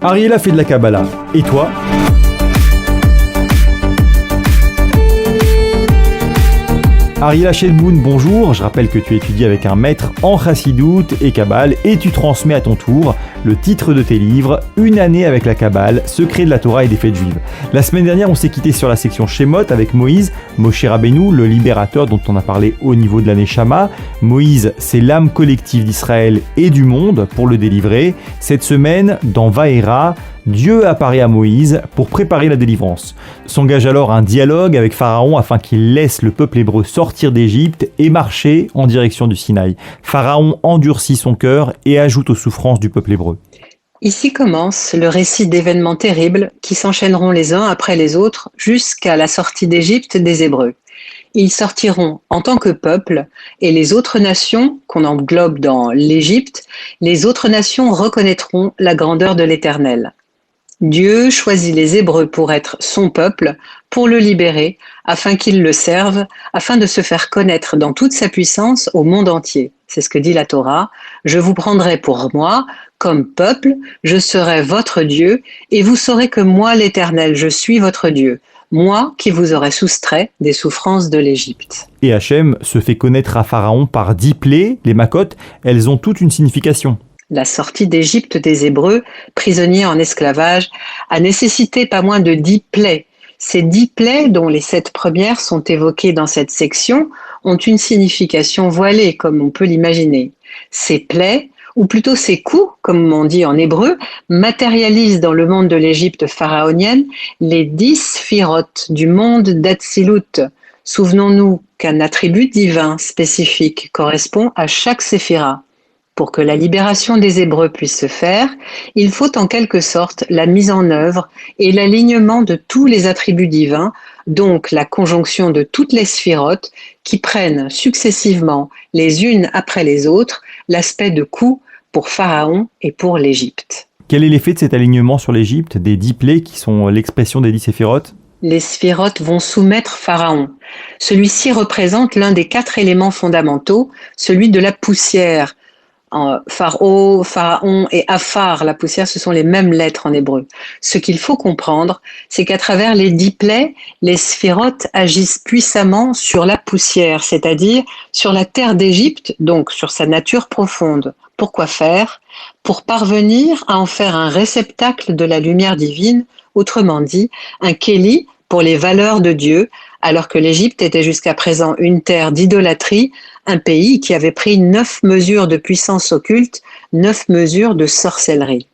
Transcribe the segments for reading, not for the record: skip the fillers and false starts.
Ariella fait de la Kabbalah. Et toi ? Ariella Shelboun, bonjour. Je rappelle que tu étudies avec un maître en Chassidoute et Kabbale et tu transmets à ton tour le titre de tes livres, Une année avec la Kabbale, secret de la Torah et des fêtes juives. La semaine dernière, on s'est quitté sur la section Shemot avec Moïse, Moshe Rabbeinu, le libérateur dont on a parlé au niveau de la Neshama. Moïse, c'est l'âme collective d'Israël et du monde pour le délivrer. Cette semaine, dans Vaera, Dieu apparaît à Moïse pour préparer la délivrance. S'engage alors un dialogue avec Pharaon afin qu'il laisse le peuple hébreu sortir d'Égypte et marcher en direction du Sinaï. Pharaon endurcit son cœur et ajoute aux souffrances du peuple hébreu. Ici commence le récit d'événements terribles qui s'enchaîneront les uns après les autres jusqu'à la sortie d'Égypte des Hébreux. Ils sortiront en tant que peuple et les autres nations qu'on englobe dans l'Égypte, les autres nations reconnaîtront la grandeur de l'Éternel. Dieu choisit les Hébreux pour être son peuple, pour le libérer, afin qu'ils le servent, afin de se faire connaître dans toute sa puissance au monde entier. C'est ce que dit la Torah. Je vous prendrai pour moi, comme peuple, je serai votre Dieu, et vous saurez que moi, l'Éternel, je suis votre Dieu, moi qui vous aurai soustrait des souffrances de l'Égypte. Et Hachem se fait connaître à Pharaon par 10 plaies, les makotes, elles ont toute une signification. La sortie d'Égypte des Hébreux, prisonniers en esclavage, a nécessité pas moins de 10 plaies. Ces 10 plaies, dont les 7 premières sont évoquées dans cette section, ont une signification voilée, comme on peut l'imaginer. Ces plaies, ou plutôt ces coups, comme on dit en hébreu, matérialisent dans le monde de l'Égypte pharaonienne les 10 sphirotes du monde d'Atsilut. Souvenons-nous qu'un attribut divin spécifique correspond à chaque séphira. Pour que la libération des Hébreux puisse se faire, il faut en quelque sorte la mise en œuvre et l'alignement de tous les attributs divins, donc la conjonction de toutes les sphirotes qui prennent successivement, les unes après les autres, l'aspect de coup pour Pharaon et pour l'Égypte. Quel est l'effet de cet alignement sur l'Égypte, des 10 plaies qui sont l'expression des 10 séphirotes ? Les sphirotes vont soumettre Pharaon. Celui-ci représente l'un des 4 éléments fondamentaux, celui de la poussière. Pharaon et Afar, la poussière, ce sont les mêmes lettres en hébreu. Ce qu'il faut comprendre, c'est qu'à travers les 10 plaies, les sphirotes agissent puissamment sur la poussière, c'est-à-dire sur la terre d'Égypte, donc sur sa nature profonde. Pourquoi faire ? Pour parvenir à en faire un réceptacle de la lumière divine, autrement dit, un kéli pour les valeurs de Dieu, alors que l'Égypte était jusqu'à présent une terre d'idolâtrie, un pays qui avait pris 9 mesures de puissance occulte, 9 mesures de sorcellerie.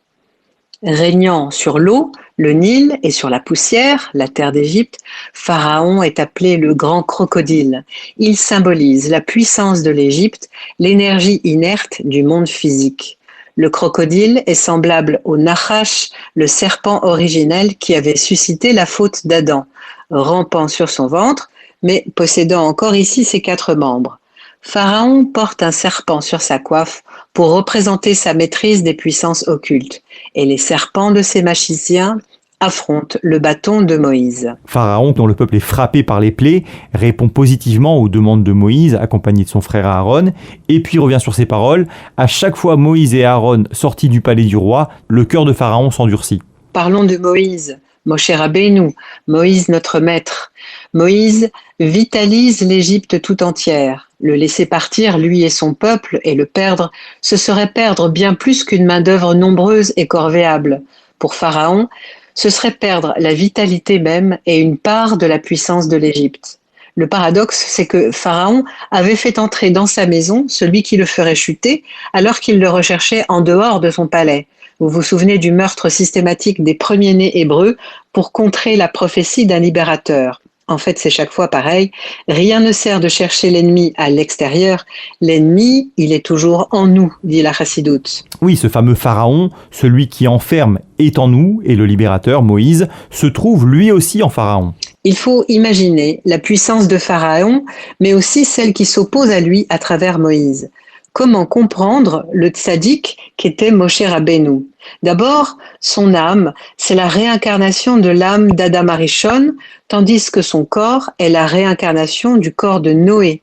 Régnant sur l'eau, le Nil, et sur la poussière, la terre d'Égypte, Pharaon est appelé le grand crocodile. Il symbolise la puissance de l'Égypte, l'énergie inerte du monde physique. Le crocodile est semblable au Nachash, le serpent originel qui avait suscité la faute d'Adam, rampant sur son ventre, mais possédant encore ici ses 4 membres. Pharaon porte un serpent sur sa coiffe pour représenter sa maîtrise des puissances occultes, et les serpents de ses magiciens affrontent le bâton de Moïse. Pharaon, dont le peuple est frappé par les plaies, répond positivement aux demandes de Moïse, accompagné de son frère Aaron, et puis revient sur ses paroles. À chaque fois Moïse et Aaron sortis du palais du roi, le cœur de Pharaon s'endurcit. Parlons de Moïse, Moshe Rabbeinu, Moïse notre maître. Moïse vitalise l'Égypte tout entière. Le laisser partir, lui et son peuple, et le perdre, ce serait perdre bien plus qu'une main-d'œuvre nombreuse et corvéable. Pour Pharaon, ce serait perdre la vitalité même et une part de la puissance de l'Égypte. Le paradoxe, c'est que Pharaon avait fait entrer dans sa maison celui qui le ferait chuter, alors qu'il le recherchait en dehors de son palais. Vous vous souvenez du meurtre systématique des premiers-nés hébreux pour contrer la prophétie d'un libérateur. En fait, c'est chaque fois pareil. Rien ne sert de chercher l'ennemi à l'extérieur. L'ennemi, il est toujours en nous, dit la Chassidoute. Oui, ce fameux Pharaon, celui qui enferme est en nous, et le libérateur, Moïse, se trouve lui aussi en Pharaon. Il faut imaginer la puissance de Pharaon, mais aussi celle qui s'oppose à lui à travers Moïse. Comment comprendre le tzaddik qu'était Moshe Rabbeinu ? D'abord, son âme, c'est la réincarnation de l'âme d'Adam Arishon, tandis que son corps est la réincarnation du corps de Noé.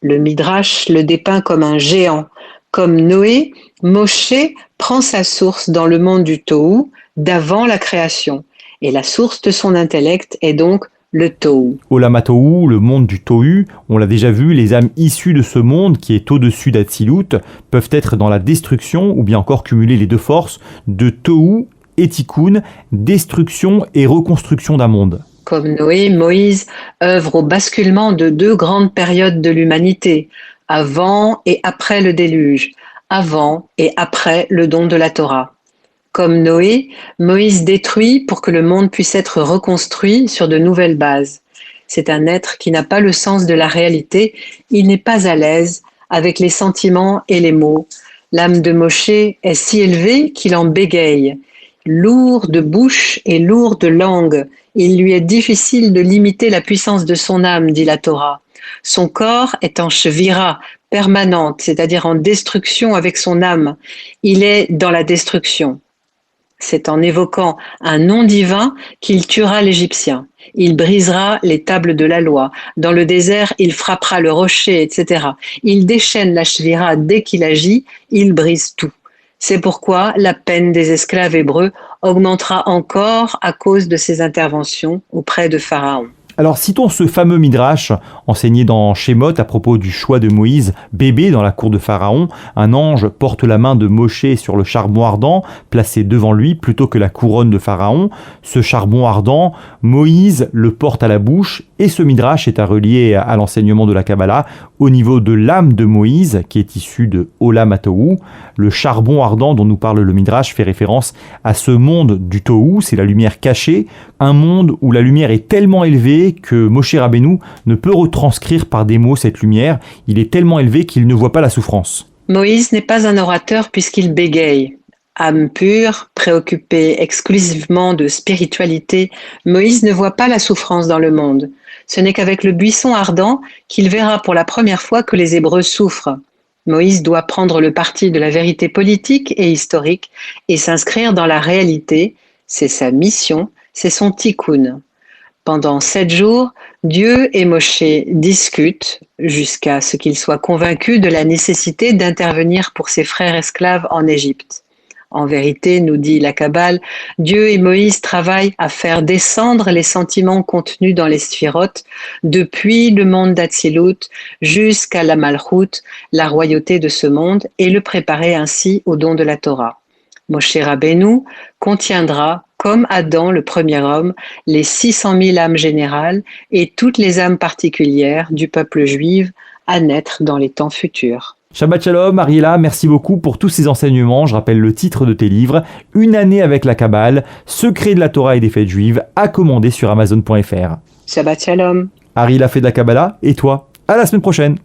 Le Midrash le dépeint comme un géant. Comme Noé, Moshe prend sa source dans le monde du Tohu, d'avant la création. Et la source de son intellect est donc le Tohu. Olam HaTohu, le monde du Tohu, on l'a déjà vu, les âmes issues de ce monde qui est au-dessus d'Atsilut peuvent être dans la destruction ou bien encore cumuler les deux forces de Tohu et Tikkun, destruction et reconstruction d'un monde. Comme Noé, Moïse œuvre au basculement de deux grandes périodes de l'humanité, avant et après le déluge, avant et après le don de la Torah. Comme Noé, Moïse détruit pour que le monde puisse être reconstruit sur de nouvelles bases. C'est un être qui n'a pas le sens de la réalité, il n'est pas à l'aise avec les sentiments et les mots. L'âme de Moshe est si élevée qu'il en bégaye. Lourd de bouche et lourd de langue, il lui est difficile de limiter la puissance de son âme, dit la Torah. Son corps est en shvira, permanente, c'est-à-dire en destruction avec son âme. Il est dans la destruction. C'est en évoquant un nom divin qu'il tuera l'Égyptien. Il brisera les tables de la loi. Dans le désert, il frappera le rocher, etc. Il déchaîne la shvira dès qu'il agit, il brise tout. C'est pourquoi la peine des esclaves hébreux augmentera encore à cause de ses interventions auprès de Pharaon. Alors citons ce fameux Midrash enseigné dans Shemot à propos du choix de Moïse, bébé dans la cour de Pharaon. Un ange porte la main de Moshe sur le charbon ardent placé devant lui plutôt que la couronne de Pharaon. Ce charbon ardent, Moïse le porte à la bouche et ce Midrash est à relier à l'enseignement de la Kabbalah au niveau de l'âme de Moïse qui est issue de Olam HaTohu. Le charbon ardent dont nous parle le Midrash fait référence à ce monde du Tohu, c'est la lumière cachée, un monde où la lumière est tellement élevée que Moshe Rabbeinu ne peut retranscrire par des mots cette lumière. Il est tellement élevé qu'il ne voit pas la souffrance. Moïse n'est pas un orateur puisqu'il bégaye. Âme pure, préoccupé exclusivement de spiritualité, Moïse ne voit pas la souffrance dans le monde. Ce n'est qu'avec le buisson ardent qu'il verra pour la première fois que les Hébreux souffrent. Moïse doit prendre le parti de la vérité politique et historique et s'inscrire dans la réalité. C'est sa mission, c'est son tikkun. Pendant 7 jours, Dieu et Moshe discutent jusqu'à ce qu'ils soient convaincus de la nécessité d'intervenir pour ses frères esclaves en Égypte. En vérité, nous dit la Kabbale, Dieu et Moïse travaillent à faire descendre les sentiments contenus dans les sphirotes depuis le monde d'Atsilut jusqu'à la Malchut, la royauté de ce monde, et le préparer ainsi au don de la Torah. Moshe Rabbeinu contiendra, comme Adam, le premier homme, les 600 000 âmes générales et toutes les âmes particulières du peuple juif à naître dans les temps futurs. Shabbat Shalom, Ariela, merci beaucoup pour tous ces enseignements. Je rappelle le titre de tes livres, Une année avec la Kabbale, Secrets de la Torah et des fêtes juives, à commander sur Amazon.fr. Shabbat Shalom. Ariela fait de la Kabbalah, et toi, à la semaine prochaine.